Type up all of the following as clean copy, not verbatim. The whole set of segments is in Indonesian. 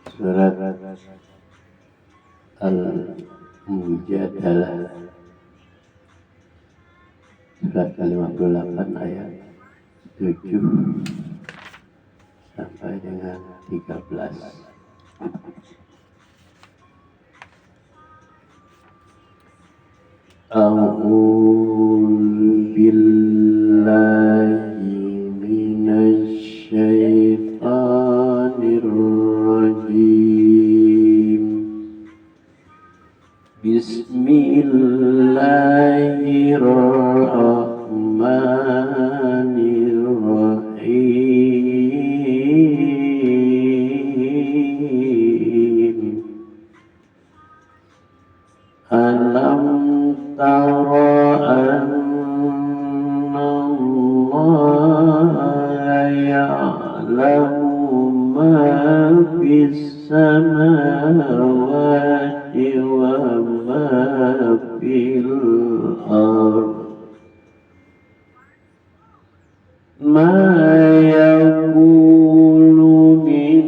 Surat Al-Mujadalah surat ke-58 ayat 7 sampai dengan 13. A'udzu billahi minasy syaithanir rajim. Bismillahirrahmanirrahim. Alam tara anna Allah ya'lamu ma fis samawati wa ma fil ardh. Ma yakunu min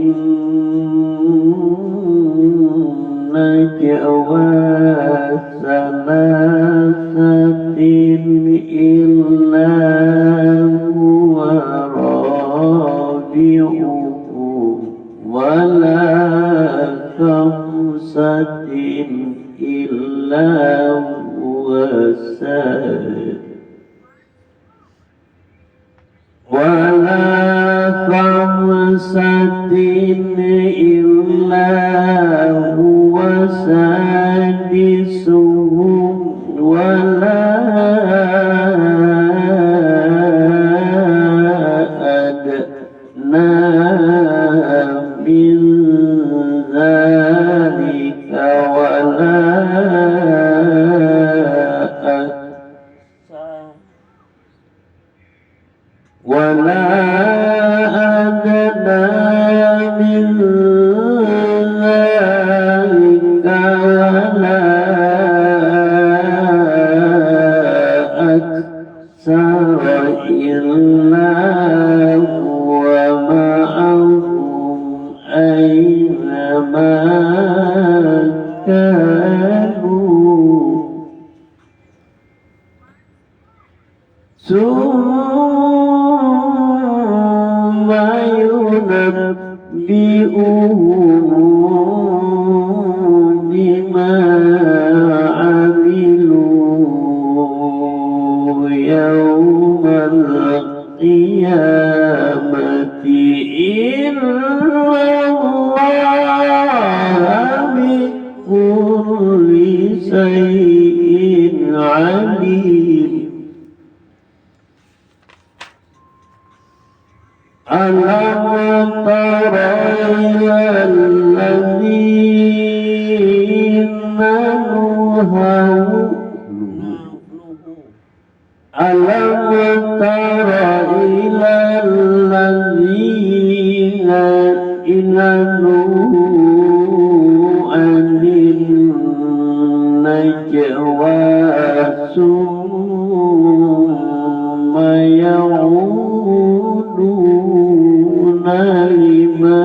najwa salasatin illa huwa rabi'uhum wala khamsatin illa huwa wala khamsatin illa huwa sadisuhum wala adna min dzalika wala adna min dzalika wala aktsara illa huwa ma'ahum aynama kanu summa yunabbi'uhum bima 'amilu yawmal qiyamati innallaha bikulli shay'in 'alim. Alam tara ilal ladzina nuhu alam tara ilal ladzina nuhu anin najwa summa lima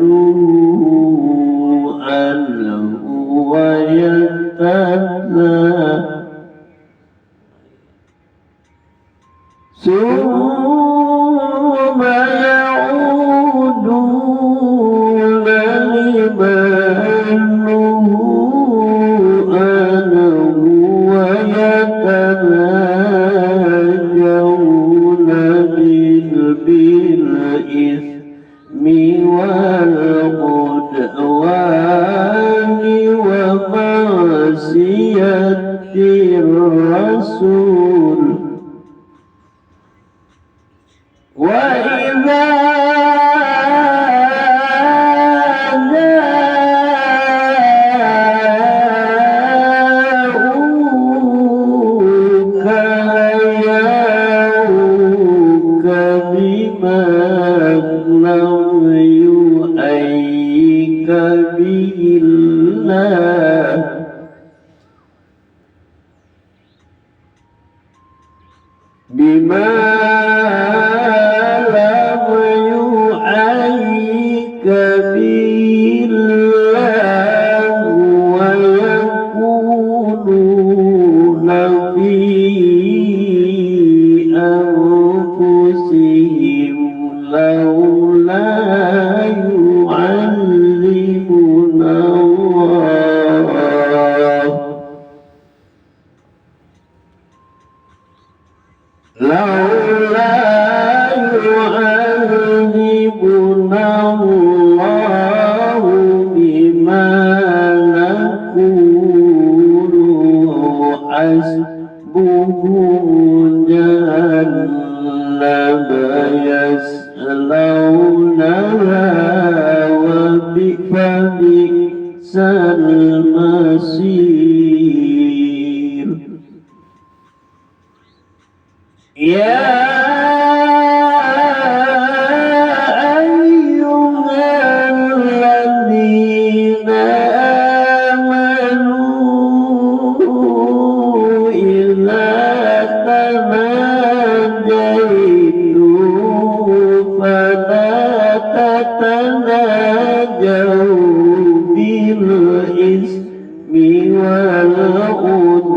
nuhu anhu wa summa ya'uduna lima nuhu anhu wa yatanajawna bil ismi wal udwani wa ma'siyatir rasul wa idza bima lam yu'ayyika bi الله ويقولون في أنفسهم لولا يعلمنا الله لولا يعذبنا الله بما نقول حسبهم جهنم يصلونها وبئس المصير يا أيها الذين آمنوا إذا تناجيتم فلا تتناجوا بالإثم والعدوان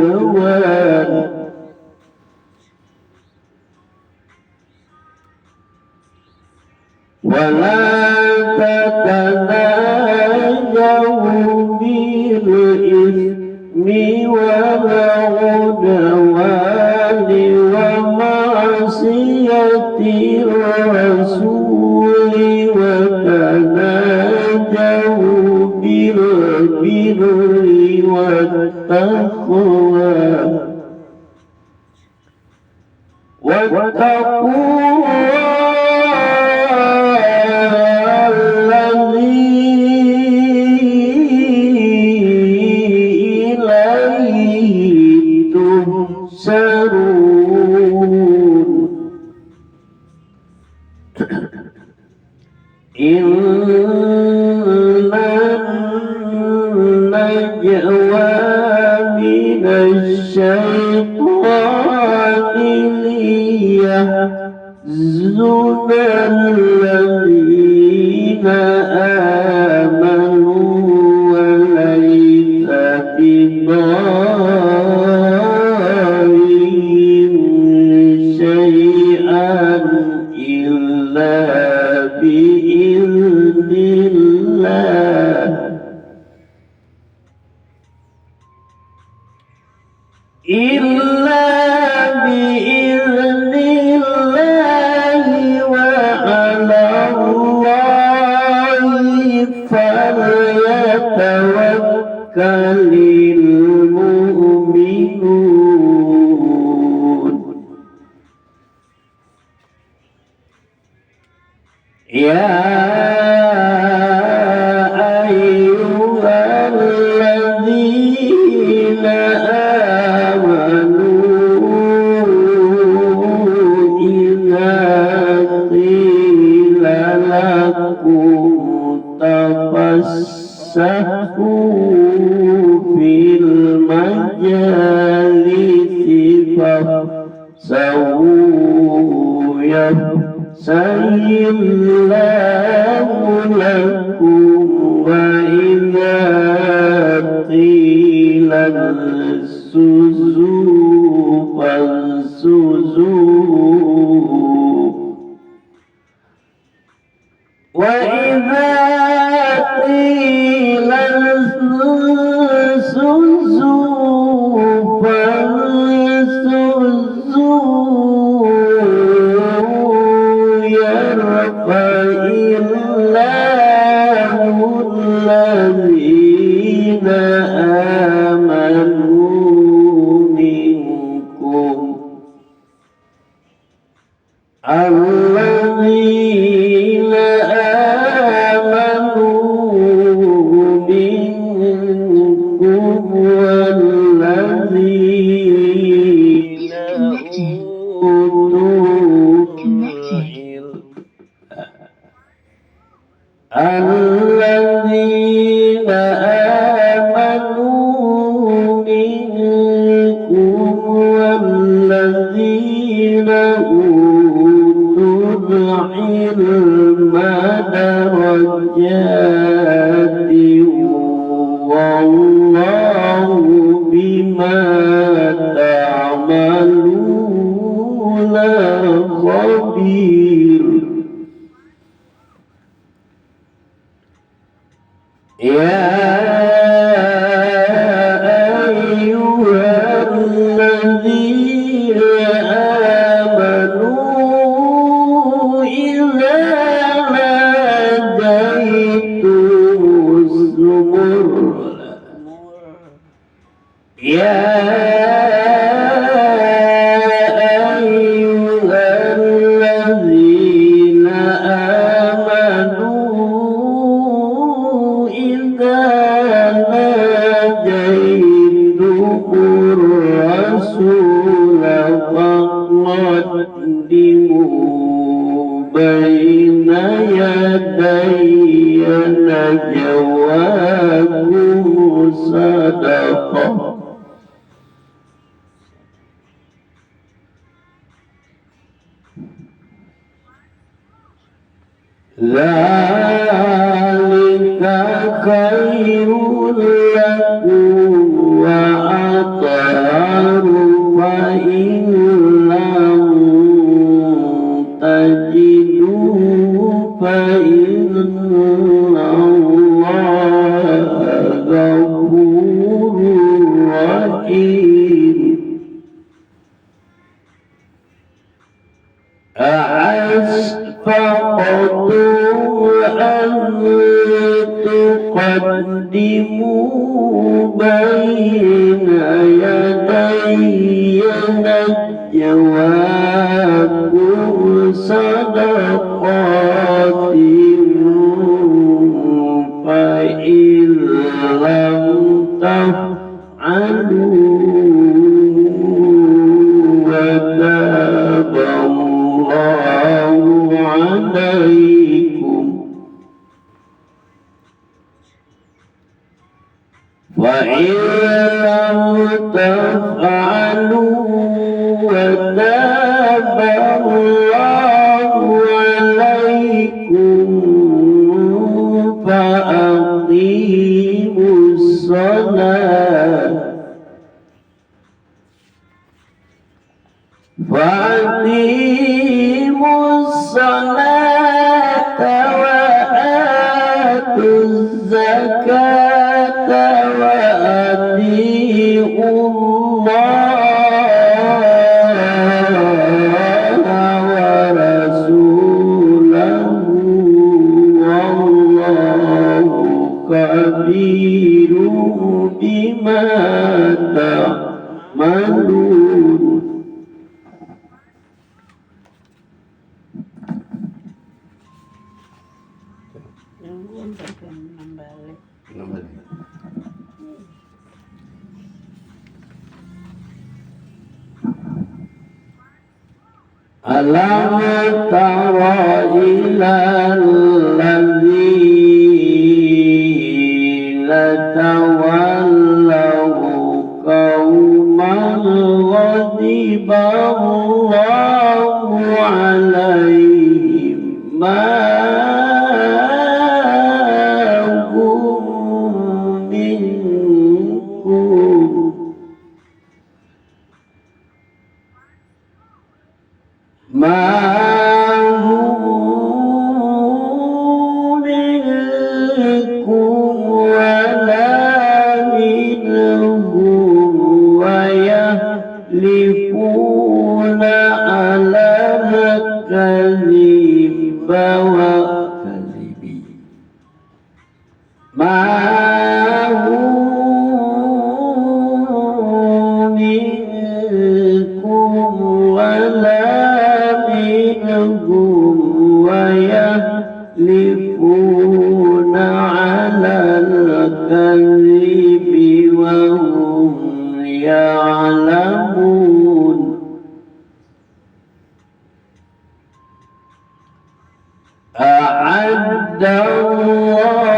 ولا تتناجوا بالإثم والعدوان ومعصية الرسول وتناجوا بالبر والتقوى واتقوا إنما النجوى من الشيطان ليحزن الذين آمنوا وليس بضارهم شيئا إلا بإذن الله وعلى الله فليتوكل المؤمنون يا أيها الذين آمنوا إذا قيل لكم تفسحوا في المجالس فافسحوا يفسح الله لكم وإذا قيل انشزوا فانشزوا وإذا قيل انشزوا فانشزوا يرفع الله الذين آمنوا منكم الذين آمنوا منكم والذين أوتوا العلم الذين آمنوا منكم والذين أوتوا العلم درجات والله بما تعملون خبير. يا أيها الذين آمنوا إذا ناجيتم الزمر يا أيها الذين آمنوا إذا ناجيتم الرسول فقدموا بين يدي نجواكم صدقة ذلك خير لكم وأطهر فإن لم تجدوا فإن الله غفور رحيم. أَأَشْفَقْتُمْ أَن تُقَدِّمُوا بَيْنَ يَدَيَّ نَجْوَاكُمْ صَدَقَاتٍ فَإِن لَّمْ تَفْعَلُوا وَتَابَ اللَّهُ عليكم وإن لم تفعلوا وتاب الله عليكم فأقيموا الصلاة وآتوا الزكاة وأطيعوا الله ورسوله والله خبير بما تعملون. Alam tara ilal ladzina tawallaw qauman ghadiballahu alaihim ma hum minkum ولا منهم ويحلفون على الكذب وكذبين ما هم منكم ولا منهم ويحلفون على الكذب وهم يعلمون. أعد الله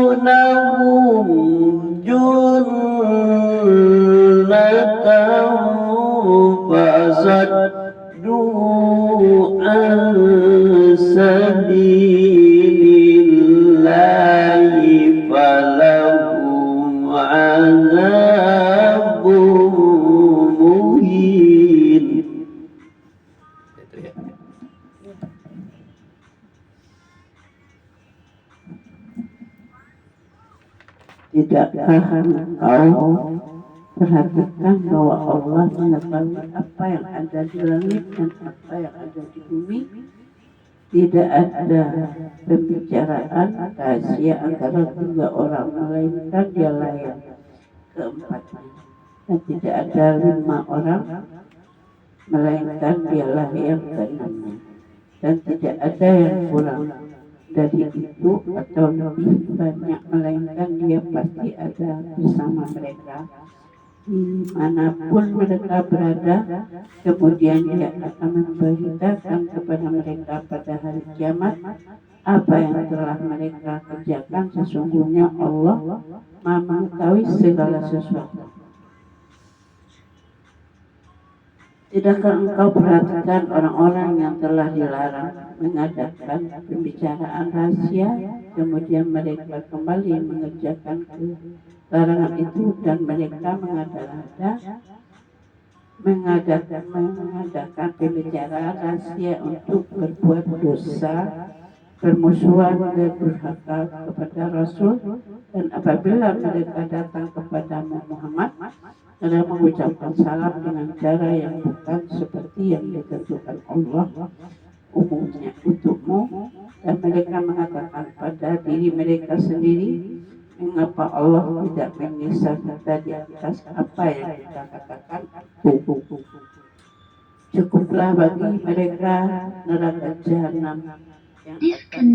أيمانهم جنة فصدوا عن سبيل الله فلهم عذاب مهين. Tidakkah engkau perhatikan bahwa Allah mengetahui apa yang ada di langit dan apa yang ada di bumi? Tidak ada pembicaraan rahasia antara tiga orang melainkan dialah yang keempatnya, dan tidak ada 5 orang melainkan dialah yang keenamnya, dan tidak ada yang kurang dari itu atau lebih banyak melainkan dia pasti ada bersama mereka dimanapun mereka berada. Kemudian dia akan memberitakan kepada mereka pada hari kiamat apa yang telah mereka kerjakan. Sesungguhnya Allah Maha mengetahui segala sesuatu. Tidakkah engkau perhatikan orang-orang yang telah dilarang mengadakan pembicaraan rahasia, kemudian mereka kembali mengerjakan larangan itu, dan mereka mengadakan pembicaraan rahasia untuk berbuat dosa, bermusuhan dan durhaka kepada Rasul. Dan apabila mereka datang kepadamu Muhammad, mereka mengucapkan salam dengan cara yang bukan seperti yang ditentukan Allah umumnya untukmu, dan mereka mengatakan pada diri mereka sendiri, mengapa Allah tidak menyiksa kita di atas apa yang kita katakan? Cukuplah bagi mereka neraka jahanam yang akan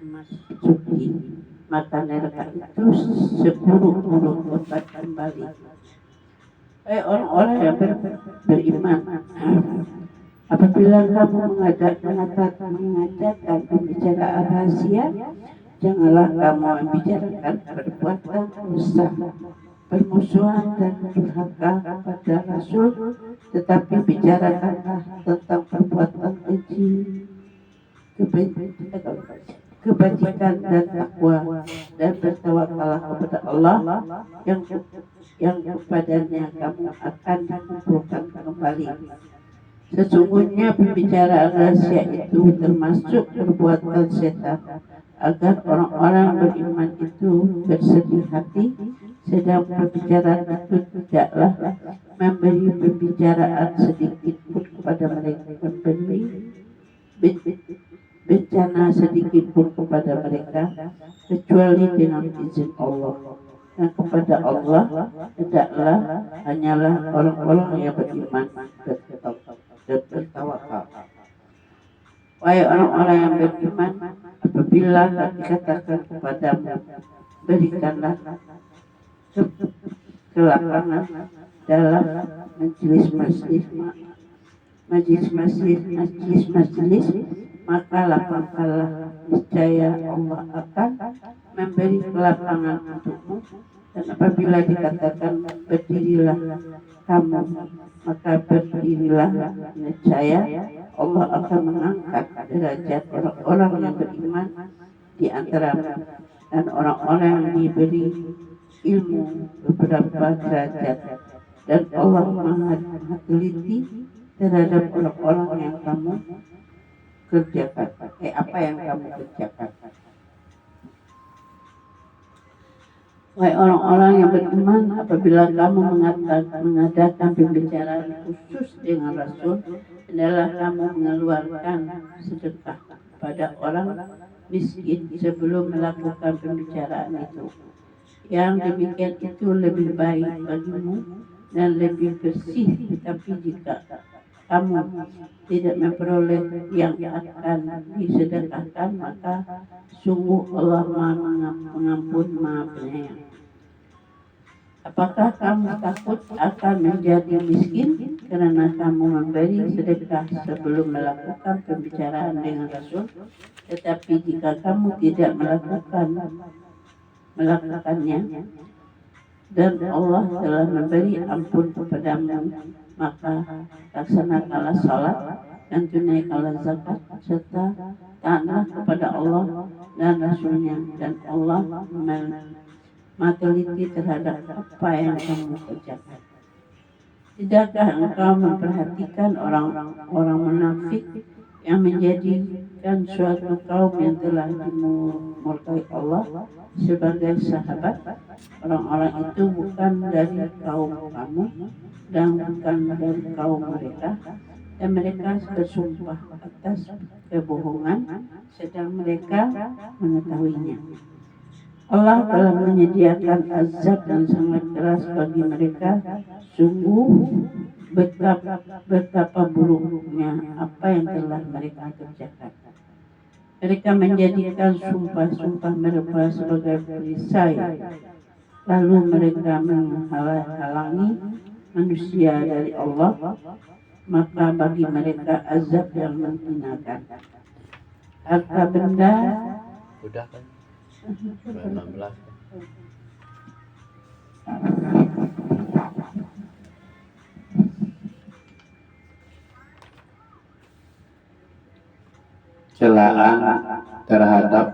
masuki, maka neraka itu seburuk-buruk tempat kembali. Orang-orang yang beriman, apabila kamu mengadakan pembicaraan rahasia, janganlah kamu membicarakan perbuatan dosa, permusuhan dan durhaka kepada Rasul, tetapi bicarakanlah tentang perbuatan keji, kebajikan dan takwa, dan bertawakallah kepada Allah yang kepadanya kamu akan dikumpulkan kembali. Sesungguhnya pembicaraan rahasia itu termasuk perbuatan setan, agar orang-orang beriman itu bersedih hati, sedang pembicaraan itu tidaklah memberi pembicaraan sedikit pun kepada mereka, memberi bencana sedikit pun kepada mereka, kecuali dengan izin Allah. Dan kepada Allah tidaklah hanyalah orang-orang yang beriman dan bertawakal. Wahai orang-orang yang beriman, apabila dikatakan kepadamu, berikanlah kelapangan dalam majelis, maka lapangkanlah, niscaya Allah akan memberi kelapangan untukmu. Dan apabila dikatakan berdirilah kamu, maka berdirilah, niscaya Allah akan mengangkat derajat orang-orang yang beriman di antaramu, dan orang-orang yang diberi ilmu beberapa derajat. Dan Allah Maha teliti terhadap orang-orang yang kamu kerjakan, apa yang kamu kerjakan. Wahai orang-orang yang beriman, apabila kamu mengadakan pembicaraan khusus dengan Rasul, adalah kamu mengeluarkan sedekah pada orang miskin sebelum melakukan pembicaraan itu. Yang demikian itu lebih baik bagimu dan lebih bersih. Tetapi jika kamu tidak memperoleh yang akan disedekahkan, maka sungguh Allah Maha Pengampun, Maha Penyayang. Apakah kamu takut akan menjadi miskin karena kamu memberi sedekah sebelum melakukan pembicaraan dengan Rasul? Tetapi jika kamu tidak melakukannya, dan Allah telah memberi ampun kepadamu, maka laksanakanlah salat dan tunaikanlah zakat serta taatlah kepada Allah dan Rasulnya, dan Allah teliti terhadap apa yang kamu kerjakan. Tidakkah engkau memperhatikan orang-orang munafik yang menjadikan suatu kaum yang telah dimurkai Allah sebagai sahabat? Orang-orang itu bukan dari kaum kamu dan bukan dari kaum mereka, dan mereka bersumpah atas kebohongan sedang mereka mengetahuinya. Allah telah menyediakan azab yang sangat keras bagi mereka. Sungguh betapa buruknya apa yang telah mereka kerjakan. Mereka menjadikan sumpah-sumpah mereka sebagai perisai, lalu mereka menghalangi manusia dari Allah, maka bagi mereka azab yang menghinakan. Harta benda udah kan 16. Celaan terhadap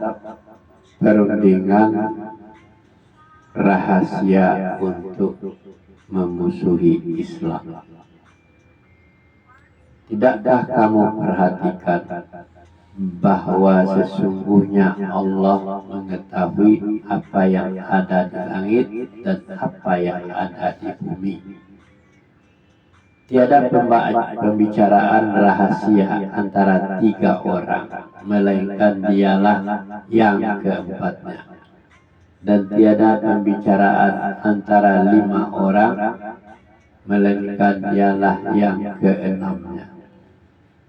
perundingan rahasia untuk memusuhi Islam. Tidakkah kamu perhatikan bahwa sesungguhnya Allah mengetahui apa yang ada di langit dan apa yang ada di bumi? Tiada pembicaraan rahasia antara 3 orang, melainkan dialah yang keempatnya. Dan tiada pembicaraan antara 5 orang, melainkan dialah yang keenamnya.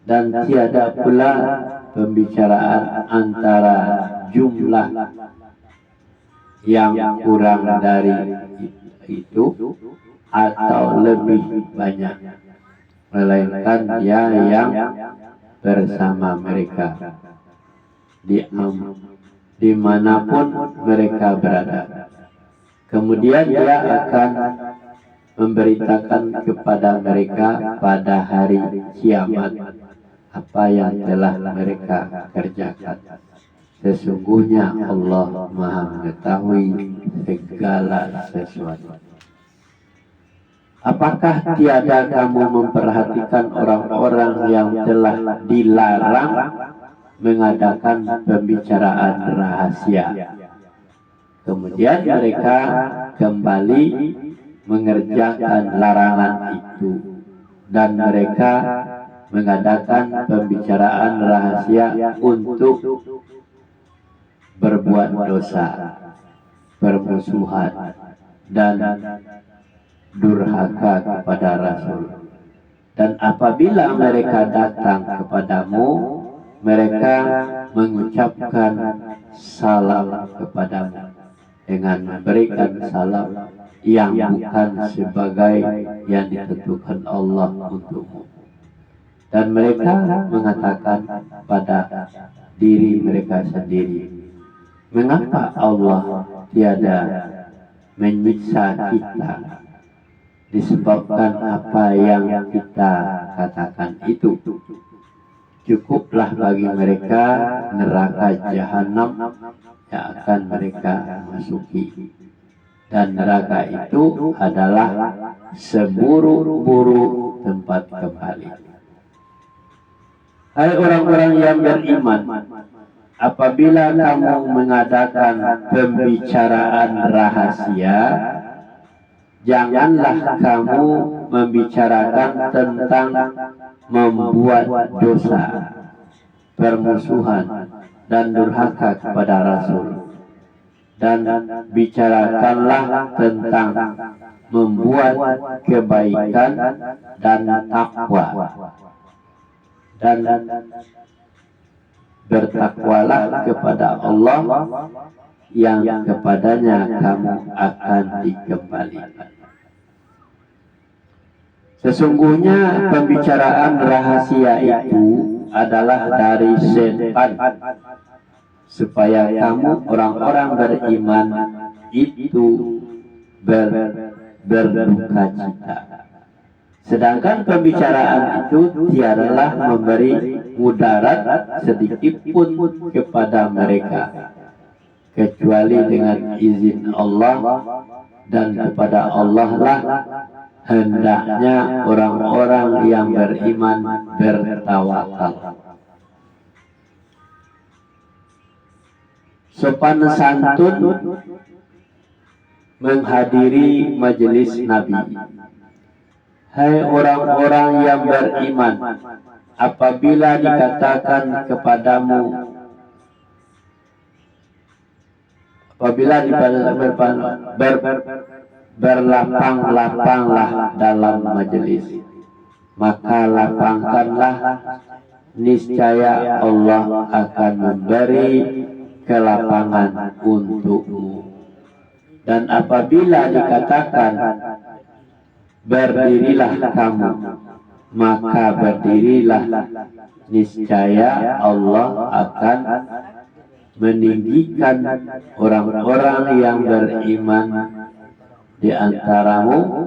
Dan tiada pula pembicaraan antara jumlah yang kurang dari itu atau lebih banyak, melainkan dia yang bersama mereka dimanapun mereka berada. Kemudian dia akan memberitakan kepada mereka pada hari kiamat apa yang telah mereka kerjakan. Sesungguhnya Allah Maha mengetahui segala sesuatu. Apakah tiada kamu memperhatikan orang-orang yang telah dilarang mengadakan pembicaraan rahasia, kemudian mereka kembali mengerjakan larangan itu, dan mereka mengadakan pembicaraan rahasia untuk berbuat dosa, permusuhan, dan durhaka kepada Rasul. Dan apabila mereka datang kepadamu, mereka mengucapkan salam kepadamu dengan memberikan salam yang bukan sebagai yang ditentukan Allah untukmu. Dan mereka mengatakan pada diri mereka sendiri, mengapa Allah tiada menyiksa kita disebabkan apa yang kita katakan itu? Cukuplah bagi mereka neraka jahanam yang akan mereka masuki, dan neraka itu adalah seburuk-buruk tempat kembali. Hai orang-orang yang beriman, apabila kamu mengadakan pembicaraan rahasia, janganlah kamu membicarakan tentang membuat dosa, permusuhan, dan durhaka kepada Rasul. Dan bicarakanlah tentang membuat kebaikan dan takwa. Dan bertakwalah kepada Allah yang kepadanya kamu akan dikembalikan. Sesungguhnya pembicaraan rahasia itu adalah dari setan, supaya kamu orang-orang beriman itu berduka cita. Sedangkan pembicaraan itu tiadalah memberi mudarat sedikit pun kepada mereka, kecuali dengan izin Allah, dan kepada Allah lah hendaknya orang-orang yang beriman bertawakal. Sopan santun menghadiri majelis Nabi. Hai orang-orang yang beriman, apabila dikatakan kepadamu, apabila berlapang-lapanglah dalam majelis, maka lapangkanlah, niscaya Allah akan memberi kelapangan untukmu. Dan apabila dikatakan berdirilah kamu, maka berdirilah, niscaya Allah akan meninggikan orang-orang yang beriman di antaramu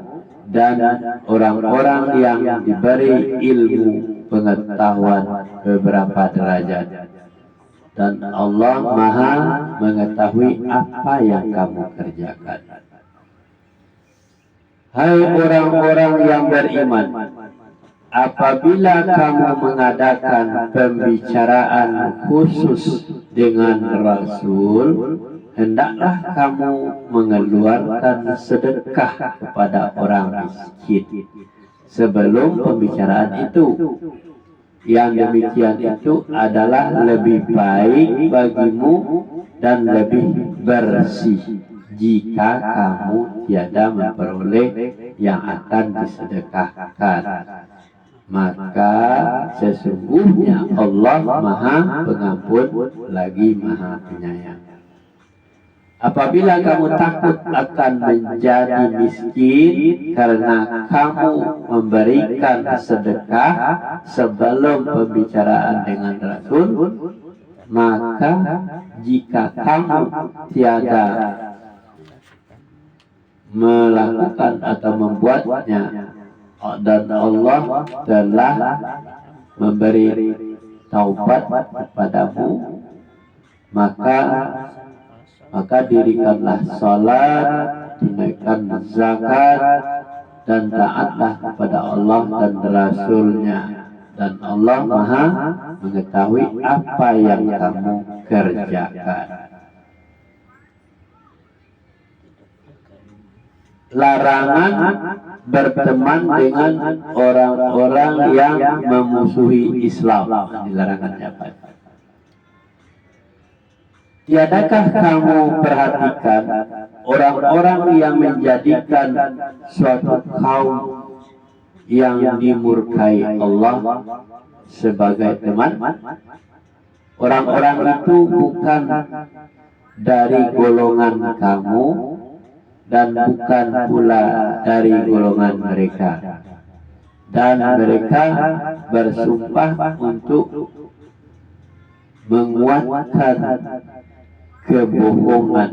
dan orang-orang yang diberi ilmu pengetahuan beberapa derajat. Dan Allah Maha mengetahui apa yang kamu kerjakan. Hai orang-orang yang beriman, apabila kamu mengadakan pembicaraan khusus dengan Rasul, hendaklah kamu mengeluarkan sedekah kepada orang miskin sebelum pembicaraan itu. Yang demikian itu adalah lebih baik bagimu dan lebih bersih jika kamu tiada memperoleh yang akan disedekahkan. Maka sesungguhnya Allah Maha Pengampun lagi Maha Penyayang. Apabila kamu takut akan menjadi miskin karena kamu memberikan sedekah sebelum pembicaraan dengan Rasul, maka jika kamu tiada melakukan atau membuatnya dan Allah telah memberi taubat kepadamu, maka dirikanlah salat, tunaikan zakat, dan taatlah kepada Allah dan Rasul-Nya, dan Allah Maha mengetahui apa yang kamu kerjakan. Larangan berteman dengan orang-orang yang memusuhi Islam. Dilarangannya apa? Tiadakah kamu perhatikan orang-orang yang menjadikan suatu kaum yang dimurkai Allah sebagai teman? Orang-orang itu bukan dari golongan kamu dan bukan pula dari golongan mereka. Dan mereka bersumpah untuk menguatkan kebohongan.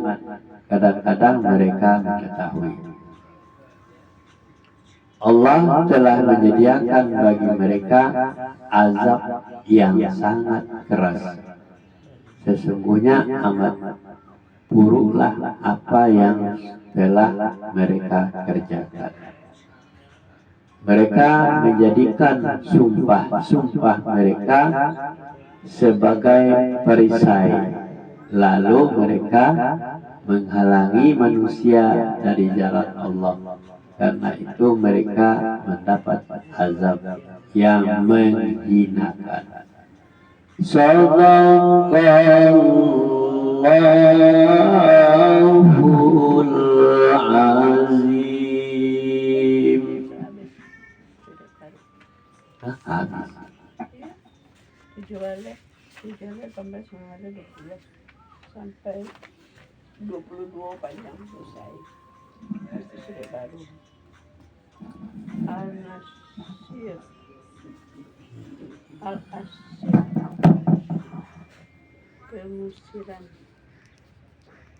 Kadang-kadang mereka mengetahui. Allah telah menyediakan bagi mereka azab yang sangat keras. Sesungguhnya amat buruklah apa yang telah mereka kerjakan. Mereka menjadikan sumpah-sumpah mereka sebagai perisai, lalu mereka menghalangi manusia dari jalan Allah. Karena itu mereka mendapat azab yang menghinakan. Shallallahul azim. Habis. Dijualnya 15 sampai 22 panjang selesai. Itu sudah baru. Al-Nasir, Al-Asir, kemusiran.